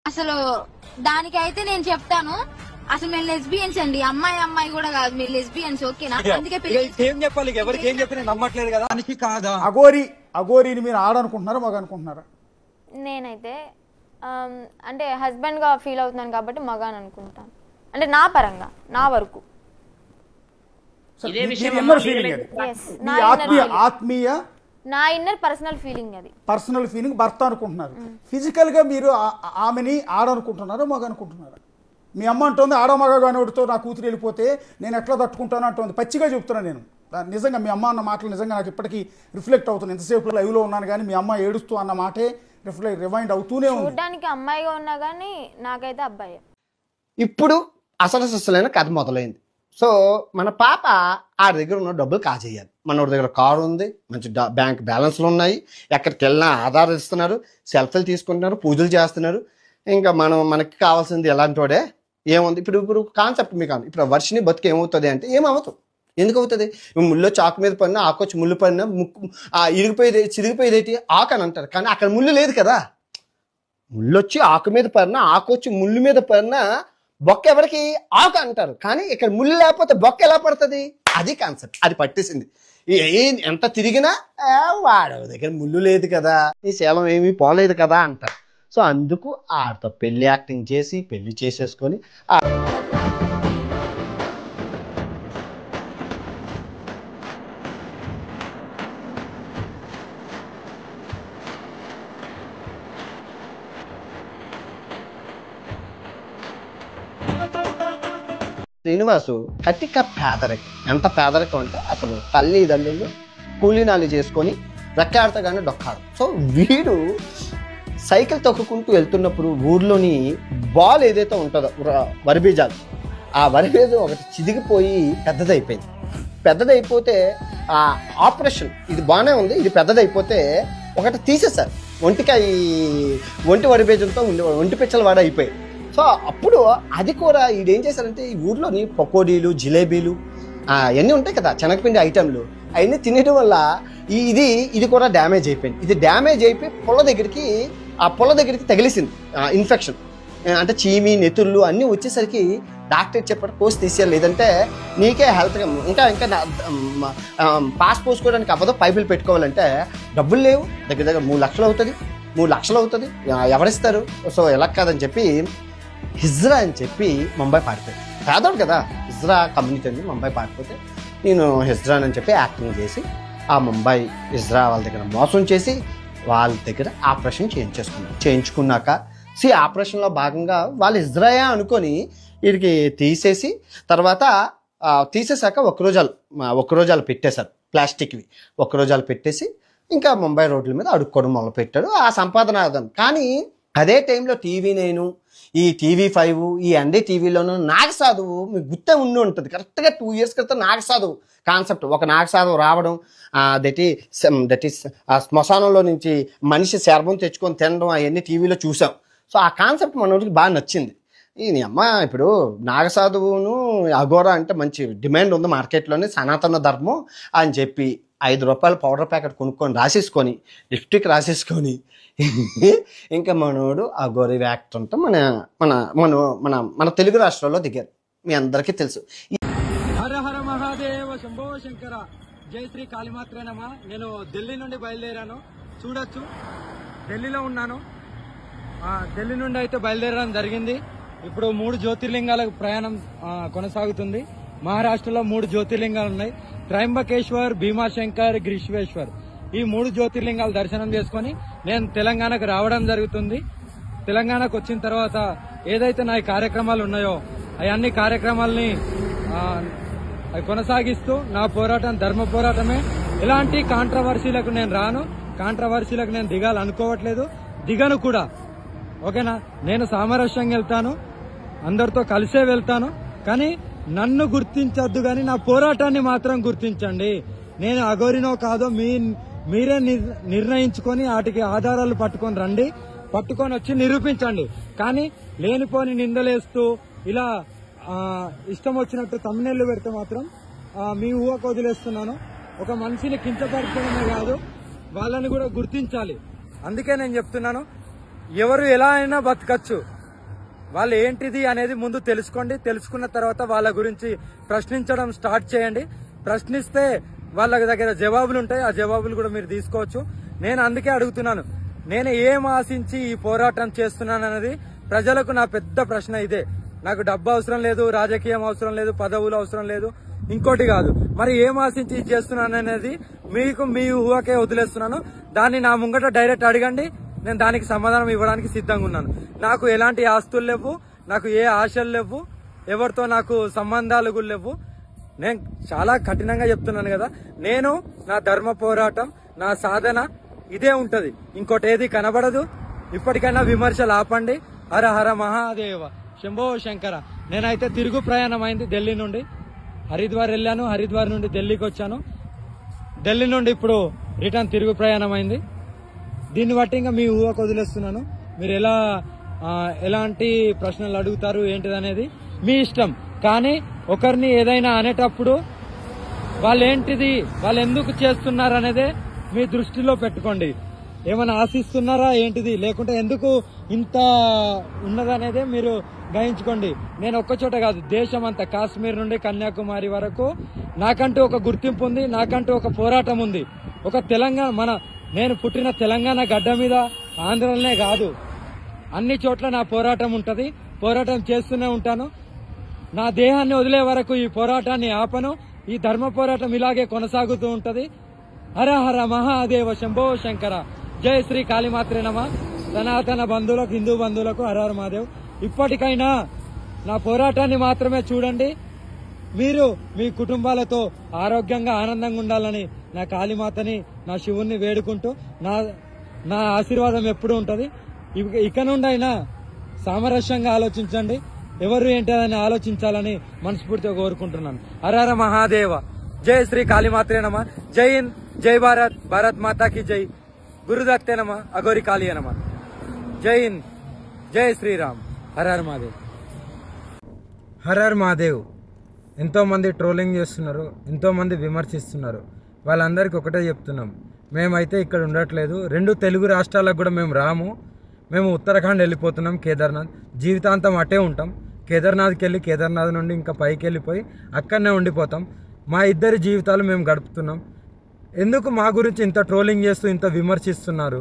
అసలు దానికైతే నేను చెప్తాను, అసలు మేము లెస్బియన్స్ అండి, అమ్మాయి కూడా కాదు, మీరు లెస్బియన్స్. ఓకేనా? అందుకే ఏం చెప్పాలి, ఎవరికి ఏం చెప్పినా నమ్మట్లేదు కదా అని కాదా? అఘోరీని మీరు ఆడనుకుంటున్నారా మగ అనుకుంటున్నారా? నేనైతే అంటే హస్బెండ్ గా ఫీల్ అవుతున్నాను కాబట్టి మగ అని అనుకుంటాను, అంటే నా పరంగా నా వరకు. నా ఇన్నర్ పర్సనల్ ఫీలింగ్, అది పర్సనల్ ఫీలింగ్ భర్త అనుకుంటున్నారు. ఫిజికల్ గా మీరు ఆమెని ఆడనుకుంటున్నారా మగ అనుకుంటున్నారా? మీ అమ్మ అంటుంది ఆడమగగానే ఒకటితో నా కూతురు వెళ్ళిపోతే నేను ఎట్లా తట్టుకుంటాను అంటుంది. పచ్చిగా చెప్తున్నా నేను. నిజంగా మీ అమ్మ అన్న మాటలు నిజంగా నాకు ఇప్పటికీ రిఫ్లెక్ట్ అవుతుంది. ఎంతసేపు లైవ్లో ఉన్నాను కానీ మీ అమ్మ ఏడుస్తూ అన్న మాటే రివైండ్ అవుతూనే ఉంది. చూడడానికి అమ్మాయిగా ఉన్నా కానీ నాకైతే అబ్బాయి. ఇప్పుడు అసలైన కథ మొదలైంది. సో మన పాప ఆ దగ్గర ఉన్న డబ్బులు కాజేయాలి. మన దగ్గర కారు ఉంది, మంచి బ్యాంక్ బ్యాలెన్స్లు ఉన్నాయి, ఎక్కడికి వెళ్ళినా ఆధార్ ఇస్తున్నారు, సెల్ఫీలు తీసుకుంటున్నారు, పూజలు చేస్తున్నారు. ఇంకా మనకి కావాల్సింది ఎలాంటి వాడే ఏముంది. ఇప్పుడు కాన్సెప్ట్ మీకు ఇప్పుడు వర్షిని బతుకు ఏమవుతుంది అంటే ఏమవుతుంది, ఎందుకు అవుతుంది? ముళ్ళు చాకు మీద పడినా ఆకొచ్చి ముళ్ళు పడినా ముక్కు ఇరిగిపోయేది చిరిగిపోయేదేటి ఆకు అని అంటారు. కానీ అక్కడ ముళ్ళు లేదు కదా. ముళ్ళు వచ్చి ఆకు మీద పడినా ఆకొచ్చి ముళ్ళు మీద పడినా బొక్క ఎవరికి ఆకు అంటారు. కానీ ఇక్కడ ముళ్ళు లేకపోతే బొక్క ఎలా పడుతుంది? అది కాన్సెప్ట్. అది పట్టేసింది. ఎంత తిరిగినా వాడు దగ్గర ముళ్ళు లేదు కదా, ఈ శీలం ఏమీ పోలేదు కదా అంటారు. సో అందుకు ఆడితో పెళ్లి యాక్టింగ్ చేసి పెళ్లి చేసేసుకొని శ్రీనివాసు కటిక పేదరికం. ఎంత పేదరికం అంటే అసలు తల్లిదండ్రులు కూలీనాలు చేసుకొని రెక్కాడతాగానే డొక్కాడు. సో వీడు సైకిల్ తొక్కుకుంటూ వెళ్తున్నప్పుడు ఊర్లోని బాల్ ఏదైతే ఉంటుందో వరిబీజాలు, ఆ వరిబీజం ఒకటి చిదిగిపోయి పెద్దదైపోతే ఆ ఆపరేషన్ ఇది బాగానే ఉంది, ఇది పెద్దదైపోతే ఒకటి తీసేశారు. ఒంటి వరిబీజంతో ఒంటి పిచ్చల వాడ అయిపోయాయి. సో అప్పుడు అది కూడా ఈడేం చేశారంటే ఈ ఊర్లోని పకోడీలు జిలేబీలు అవన్నీ ఉంటాయి కదా శనగపిండి ఐటెంలు, అవన్నీ తినేయడం వల్ల ఇది కూడా డ్యామేజ్ అయిపోయింది. ఇది డ్యామేజ్ అయిపోయి పొల దగ్గరికి తగిలేసింది ఇన్ఫెక్షన్. అంటే చీమి నెతుళ్ళు అన్నీ వచ్చేసరికి డాక్టర్ చెప్పాడు కోసి తీసేయాలి, లేదంటే నీకే హెల్త్గా ఇంకా పాస్ పోసుకోవడానికి అవ్వదు, పైపులు పెట్టుకోవాలంటే డబ్బులు లేవు, దగ్గర 3 లక్షలు అవుతుంది ఎవరిస్తారు? సో ఎలా కాదని చెప్పి హిజ్రా అని చెప్పి ముంబై పారిపోయాడు. పేదోడు కదా, హిజ్రా కమ్యూనిటీ అని ముంబై పారిపోతే నేను హిజ్రా అని చెప్పి యాక్టింగ్ చేసి ఆ ముంబై హిజ్రా వాళ్ళ దగ్గర మోసం చేసి వాళ్ళ దగ్గర ఆపరేషన్ చేయించుకున్నాక ఆపరేషన్లో భాగంగా వాళ్ళు హిజ్రాయా అనుకొని వీడికి తీసేసాక ఒక్కరోజాలు పెట్టేశారు, ప్లాస్టిక్వి ఒక్కరోజాలు పెట్టేసి ఇంకా ముంబై రోడ్ల మీద అడుక్కోవడం మొదలు పెట్టాడు. ఆ సంపాదన కానీ అదే టైంలో టీవీ9, ఈ టీవీ5, ఈ NDTVలోనూ నాగసాధువు మీకు గుర్తే ఉండి ఉంటుంది. కరెక్ట్గా 2 years క్రితం నాగసాధువు కాన్సెప్ట్, ఒక నాగసాధువు రావడం, దట్ ఈస్ శ్మశానంలో నుంచి మనిషి శర్మం తెచ్చుకొని తినడం, అవన్నీ టీవీలో చూసాం. సో ఆ కాన్సెప్ట్ మనకి బాగా నచ్చింది. ఈ అమ్మ ఇప్పుడు నాగసాధువును అఘోరా అంటే మంచి డిమాండ్ ఉంది మార్కెట్లోనే, సనాతన ధర్మం అని చెప్పి ₹5 పౌడర్ ప్యాకెట్ కొనుక్కొని రాసేసుకొని లిప్స్టిక్ రాసేసుకొని ఇంకా మనోడు అఘోరి యాక్టర్తో మన తెలుగు రాష్ట్రాల్లో దిగారు. మీ అందరికీ తెలుసు. హర హర మహాదేవ శంభో శంకర, జై శ్రీ కాళీమాత్రేనమా. నేను ఢిల్లీ నుండి బయలుదేరాను, చూడొచ్చు ఢిల్లీలో ఉన్నాను. ఢిల్లీ నుండి అయితే బయలుదేరడం జరిగింది. ఇప్పుడు 3 జ్యోతిర్లింగాలకు ప్రయాణం కొనసాగుతుంది. మహారాష్ట్రలో 3 జ్యోతిర్లింగాలు ఉన్నాయి, త్రయంబకేశ్వర్, భీమాశంకర్, గ్రీష్వేశ్వర్. ఈ 3 జ్యోతిర్లింగాలు దర్శనం చేసుకుని నేను తెలంగాణకు రావడం జరుగుతుంది. తెలంగాణకు వచ్చిన తర్వాత ఏదైతే నా కార్యక్రమాలు ఉన్నాయో అవన్నీ కార్యక్రమాలని కొనసాగిస్తూ నా పోరాటం ధర్మ పోరాటమే. ఎలాంటి కాంట్రవర్సీలకు నేను రాను, కాంట్రవర్సీలకు నేను దిగాలనుకోవట్లేదు, దిగను కూడా. ఓకేనా? నేను సామరస్యంగా వెళ్తాను, అందరితో కలిసే వెళ్తాను. కానీ నన్ను గుర్తించొద్దు, కానీ నా పోరాటాన్ని మాత్రం గుర్తించండి. నేను అఘోరినో కాదో మీరే నిర్ణయించుకొని వాటికి ఆధారాలు పట్టుకొని రండి, పట్టుకొని వచ్చి నిరూపించండి. కానీ లేనిపోని నిందలేస్తూ ఇలా ఇష్టం వచ్చినట్టు తమ్ముళ్ళు పెడితే మాత్రం మీ ఊహకు వదిలేస్తున్నాను. ఒక మనిషిని కించపరచడమే కాదు, వాళ్ళని కూడా గుర్తించాలి. అందుకే నేను చెప్తున్నాను, ఎవరు ఎలా అయినా బతకచ్చు, వాళ్ళు ఏంటిది అనేది ముందు తెలుసుకోండి. తెలుసుకున్న తర్వాత వాళ్ళ గురించి ప్రశ్నించడం స్టార్ట్ చేయండి. ప్రశ్నిస్తే వాళ్ళ దగ్గర జవాబులు ఉంటాయి, ఆ జవాబులు కూడా మీరు తీసుకోవచ్చు. నేను అందుకే అడుగుతున్నాను, నేను ఏం ఆశించి ఈ పోరాటం చేస్తున్నాను అనేది ప్రజలకు నా పెద్ద ప్రశ్న ఇదే. నాకు డబ్బు అవసరం లేదు, రాజకీయం అవసరం లేదు, పదవులు అవసరం లేదు, ఇంకోటి కాదు. మరి ఏం ఆశించి చేస్తున్నాను అనేది మీకు మీ ఊహకే వదిలేస్తున్నాను. దాన్ని నా ముంగట డైరెక్ట్ అడగండి, నేను దానికి సమాధానం ఇవ్వడానికి సిద్ధంగా ఉన్నాను. నాకు ఎలాంటి ఆస్తులు లేవు, నాకు ఏ ఆశలు లేవు, ఎవరితో నాకు సంబంధాలు కూడా లేవు. నేను చాలా కఠినంగా చెప్తున్నాను కదా, నేను నా ధర్మ పోరాటం, నా సాధన ఇదే ఉంటది, ఇంకోటి ఏది కనబడదు. ఇప్పటికైనా విమర్శలు ఆపండి. హర హర మహాదేవ, శంభో శంకర. నేనైతే తిరుగు ప్రయాణం అయింది. ఢిల్లీ నుండి హరిద్వార్ వెళ్ళాను, హరిద్వార్ నుండి ఢిల్లీకి వచ్చాను, ఢిల్లీ నుండి ఇప్పుడు రిటర్న్ తిరుగు ప్రయాణం అయింది. దీన్ని బట్టి ఇంకా మీ ఊహకు వదిలేస్తున్నాను. మీరు ఎలాంటి ప్రశ్నలు అడుగుతారు ఏంటిదనేది మీ ఇష్టం. కానీ ఒకరిని ఏదైనా అనేటప్పుడు వాళ్ళు ఎందుకు చేస్తున్నారు అనేదే మీ దృష్టిలో పెట్టుకోండి. ఏమైనా ఆశిస్తున్నారా ఏంటిది, లేకుంటే ఎందుకు ఇంత ఉన్నదనేదే మీరు గ్రహించుకోండి. నేను ఒక్కచోట కాదు, దేశం అంతా, కాశ్మీర్ నుండి కన్యాకుమారి వరకు నాకంటూ ఒక గుర్తింపు ఉంది, నాకంటూ ఒక పోరాటం ఉంది. ఒక తెలంగాణ, నేను పుట్టిన తెలంగాణ గడ్డ మీద, ఆంధ్రలోనే కాదు, అన్ని చోట్ల నా పోరాటం ఉంటది. పోరాటం చేస్తూనే ఉంటాను. నా దేహాన్ని వదిలే వరకు ఈ పోరాటాన్ని ఆపను. ఈ ధర్మ పోరాటం ఇలాగే కొనసాగుతూ ఉంటది. హర హర మహాదేవ, శంభో శంకర. జై శ్రీ కాళీమాత్రే నమ. సనాతన బంధువులకు, హిందూ బంధువులకు హర హర మహాదేవ్. ఇప్పటికైనా నా పోరాటాన్ని మాత్రమే చూడండి. మీరు మీ కుటుంబాలతో ఆరోగ్యంగా, ఆనందంగా ఉండాలని నా కాళీమాతని, నా శివుణ్ణి వేడుకుంటూ నా ఆశీర్వాదం ఎప్పుడు ఉంటది. ఇక నుండి అయినా సామరస్యంగా ఆలోచించండి. ఎవరు ఏంటని ఆలోచించాలని మనస్ఫూర్తిగా కోరుకుంటున్నాను. హర హర మహాదేవ. జై శ్రీ కాళీమాత్రే నమ. జై హింద్, జై భారత్, భారత్ మాతాకి జై. గురుదత్తే నమ, అఘోరి కాళీయ నమ. జై హింద్, జై శ్రీరామ్. హర హర మహాదేవ్. హర హర మహాదేవ్. ఎంతో మంది ట్రోలింగ్ చేస్తున్నారు, ఎంతో మంది విమర్శిస్తున్నారు. వాళ్ళందరికీ ఒకటే చెప్తున్నాం, మేమైతే ఇక్కడ ఉండట్లేదు. 2 తెలుగు రాష్ట్రాలకు కూడా మేము రాము. మేము ఉత్తరాఖండ్ వెళ్ళిపోతున్నాం, కేదార్నాథ్. జీవితాంతం అటే ఉంటాం. కేదార్నాథ్కి వెళ్ళి, కేదార్నాథ్ నుండి ఇంకా పైకి వెళ్ళిపోయి అక్కడనే ఉండిపోతాం. మా ఇద్దరి జీవితాలు మేము గడుపుతున్నాం. ఎందుకు మా గురించి ఇంత ట్రోలింగ్ చేస్తూ ఇంత విమర్శిస్తున్నారు?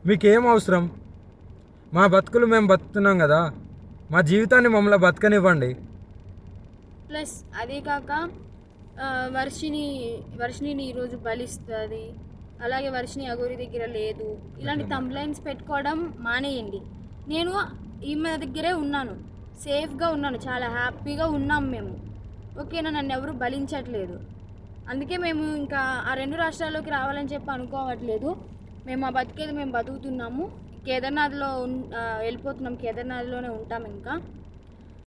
మీకేం అవసరం? మా బతుకులు మేము బతుకుతున్నాం కదా, మా జీవితాన్ని మమ్మల్ని బతకనివ్వండి. ప్లస్ అదే కాక వర్షిని ఈరోజు బలిస్తుంది, అలాగే వర్షిని అఘోరి దగ్గర లేదు, ఇలాంటి కంప్లైంట్స్ పెట్టుకోవడం మానేయండి. నేను ఈమె దగ్గరే ఉన్నాను, సేఫ్గా ఉన్నాను, చాలా హ్యాపీగా ఉన్నాం మేము. ఓకేనా, నన్ను ఎవరు బలించట్లేదు. అందుకే మేము ఇంకా ఆ 2 రాష్ట్రాల్లోకి రావాలని చెప్పి అనుకోవట్లేదు. మేము ఆ బతికేది మేము బతుకుతున్నాము. కేదార్నాథ్లో వెళ్ళిపోతున్నాం, కేదార్నాథ్లోనే ఉంటాం ఇంకా.